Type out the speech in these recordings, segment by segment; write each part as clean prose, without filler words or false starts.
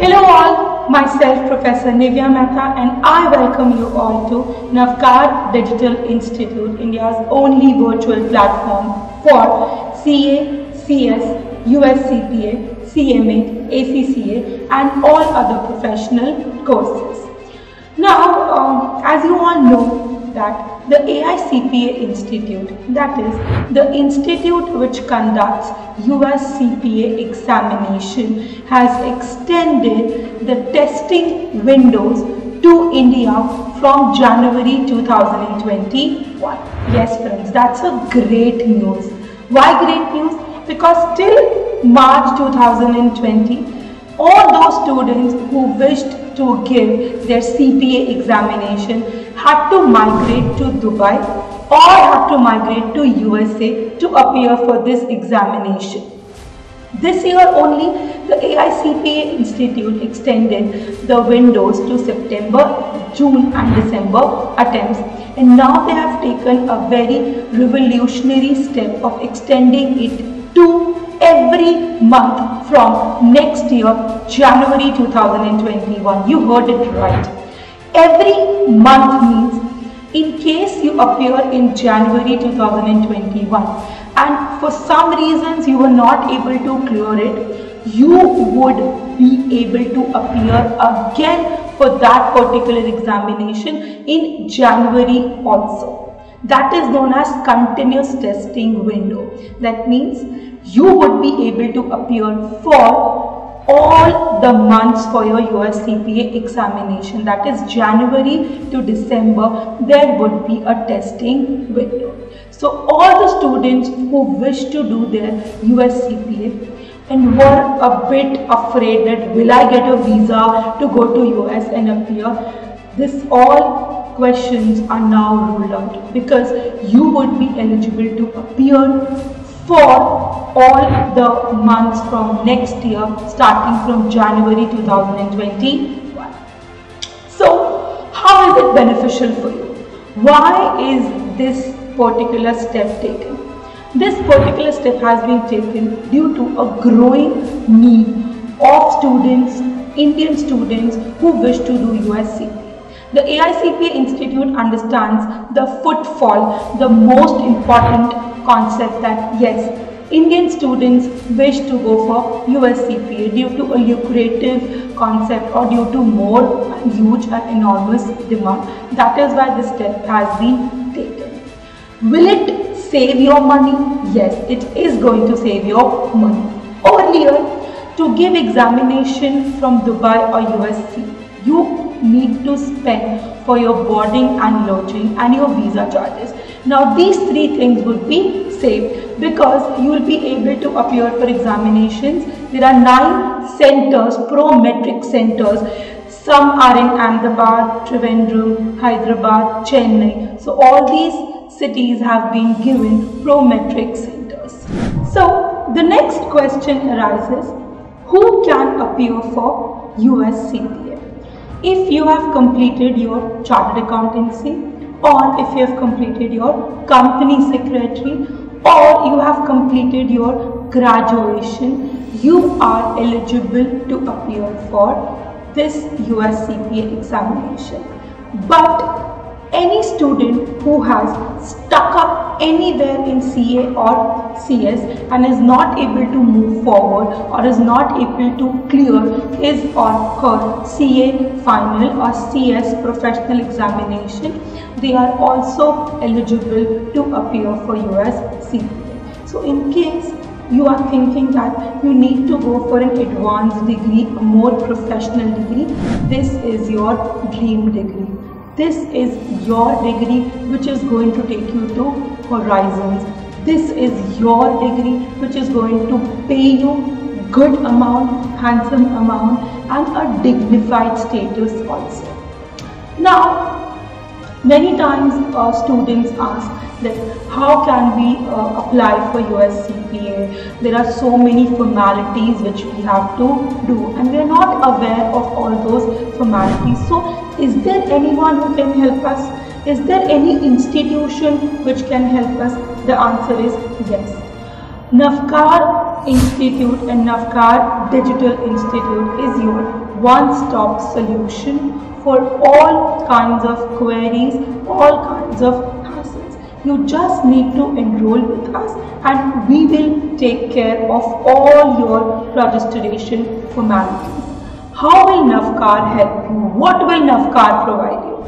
Hello all, myself Professor Nivya Mehta and I welcome you all to Navkar Digital Institute, India's only virtual platform for CA, CS, USCPA, CMA, ACCA and all other professional courses. Now, as you all know that the AICPA Institute, that is the institute which conducts USCPA examination, has extended the testing windows to India from January 2021. Yes friends, that's a great news. Why great news? Because till March 2020, all those students who wished to give their CPA examination had to migrate to Dubai or had to migrate to USA to appear for this examination. This year only, the AICPA Institute extended the windows to September, June and December attempts, and now they have taken a very revolutionary step of extending it to every month from next year, January 2021. You heard it right. Every month means in case you appear in January 2021 and for some reasons you were not able to clear it, you would be able to appear again for that particular examination in January also. That is known as continuous testing window. That means you would be able to appear for all the months for your USCPA examination, that is January to December, there would be a testing window. So all the students who wish to do their USCPA and were a bit afraid that will I get a visa to go to US and appear, this all questions are now ruled out because you would be eligible to appear for all the months from next year starting from January 2021. So how is it beneficial for you? Why is this particular step taken? This particular step has been taken due to a growing need of students, Indian students who wish to do USCPA. The AICPA Institute understands the footfall, the most important concept that yes, Indian students wish to go for USCPA due to a lucrative concept or due to more huge and enormous demand. That is why this step has been taken. Will it save your money? Yes, it is going to save your money. Earlier, to give examination from Dubai or USC, you need to spend for your boarding and lodging and your visa charges. Now these three things would be saved because you will be able to appear for examinations. There are 9 centers, pro-metric centers. Some are in Ahmedabad, Trivandrum, Hyderabad, Chennai. So all these cities have been given pro-metric centers. So the next question arises, who can appear for USCPA? If you have completed your chartered accountancy, or if you have completed your company secretary, or you have completed your graduation, you are eligible to appear for this USCPA examination. But any student who has stuck up anywhere in CA or CS and is not able to move forward or is not able to clear his or her CA final or CS professional examination, they are also eligible to appear for USCPA. So in case you are thinking that you need to go for an advanced degree, a more professional degree, this is your dream degree. This is your degree which is going to take you to horizons. This is your degree which is going to pay you good amount, handsome amount and a dignified status also. Now, many times students ask that how can we apply for USCPA? There are so many formalities which we have to do and we are not aware of all those formalities. So is there anyone who can help us? Is there any institution which can help us? The answer is yes. Navkar Institute and Navkar Digital Institute is your one-stop solution for all kinds of queries, all kinds of hassles. You just need to enroll with us and we will take care of all your registration formalities. How will Navkar help you? What will Navkar provide you?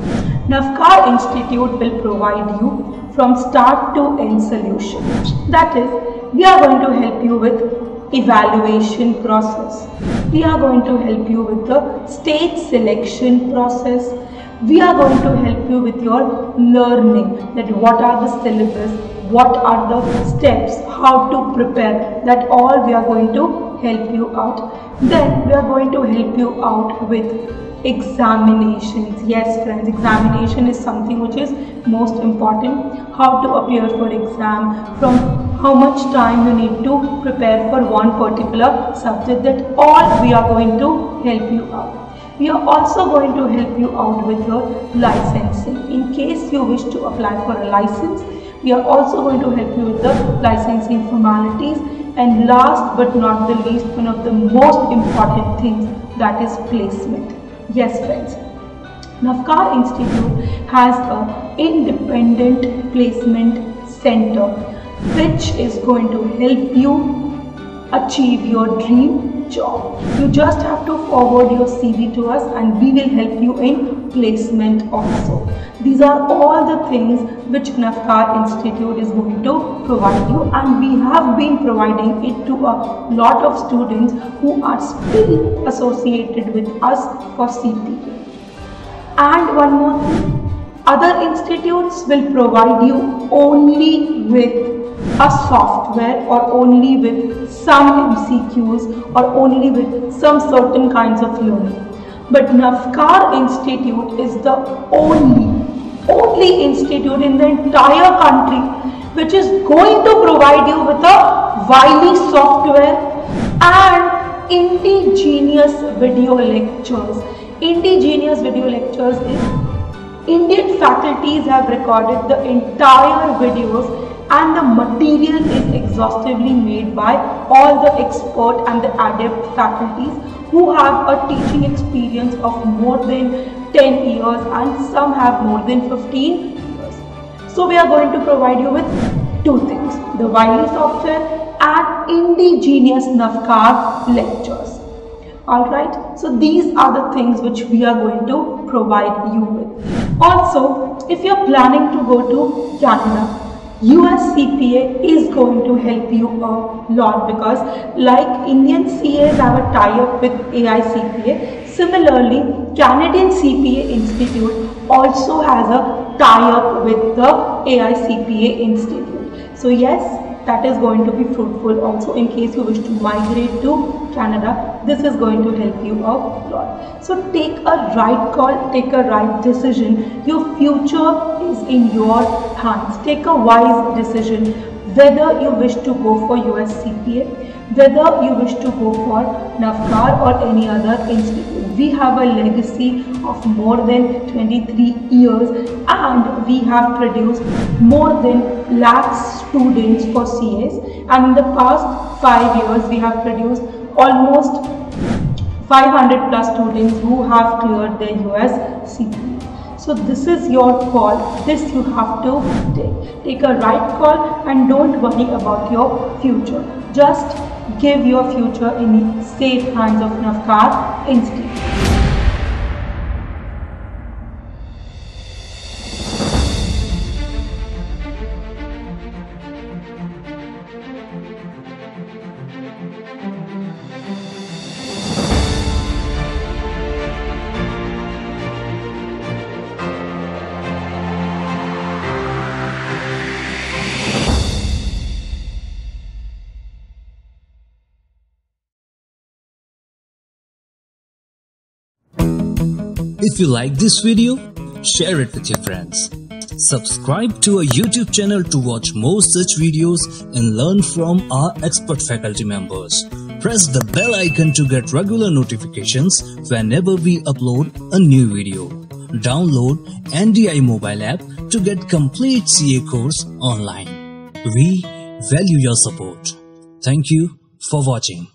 Navkar Institute will provide you from start to end solution. That is, we are going to help you with evaluation process. We are going to help you with the state selection process. We are going to help you with your learning, that what are the syllabus, what are the steps, how to prepare, that all we are going to help you out. Then we are going to help you out with examinations. Yes friends, examination is something which is most important. How to appear for exam, from how much time you need to prepare for one particular subject, that all we are going to help you out. We are also going to help you out with your licensing. In case you wish to apply for a license, we are also going to help you with the licensing formalities. And last but not the least, one of the most important things, that is placement. Yes friends, Navkar Institute has an independent placement center which is going to help you achieve your dream job. You just have to forward your CV to us and we will help you in placement also. These are all the things which Navkar Institute is going to provide you, and we have been providing it to a lot of students who are still associated with us for CPA. And one more thing, other institutes will provide you only with a software or only with some MCQs or only with some certain kinds of learning. But Navkar Institute is the only institute in the entire country which is going to provide you with a Wiley software and indigenous video lectures. Indigenous video lectures is Indian faculties have recorded the entire videos and the material is exhaustively made by all the expert and the adept faculties who have a teaching experience of more than 10 years and some have more than 15 years. So we are going to provide you with two things, the Wiley software and indigenous Navkar lectures. Alright, so these are the things which we are going to provide you with. Also, if you are planning to go to Canada, USCPA is going to help you a lot, because like Indian CAs have a tie-up with AICPA, similarly Canadian CPA Institute also has a tie-up with the AICPA Institute. So yes, that is going to be fruitful also in case you wish to migrate to Canada. This is going to help you a lot. So take a right call, take a right decision. Your future is in your hands. Take a wise decision whether you wish to go for USCPA, whether you wish to go for Navkar or any other institute. We have a legacy of more than 23 years and we have produced more than lakhs students for CAs, and in the past 5 years we have produced almost 500 plus students who have cleared their USCPA. So this is your call, this you have to take. Take a right call and don't worry about your future. Just give your future in safe hands of Navkar Institute. If you like this video, share it with your friends. Subscribe to our YouTube channel to watch more such videos and learn from our expert faculty members. Press the bell icon to get regular notifications whenever we upload a new video. Download NDI mobile app to get complete CA course online. We value your support. Thank you for watching.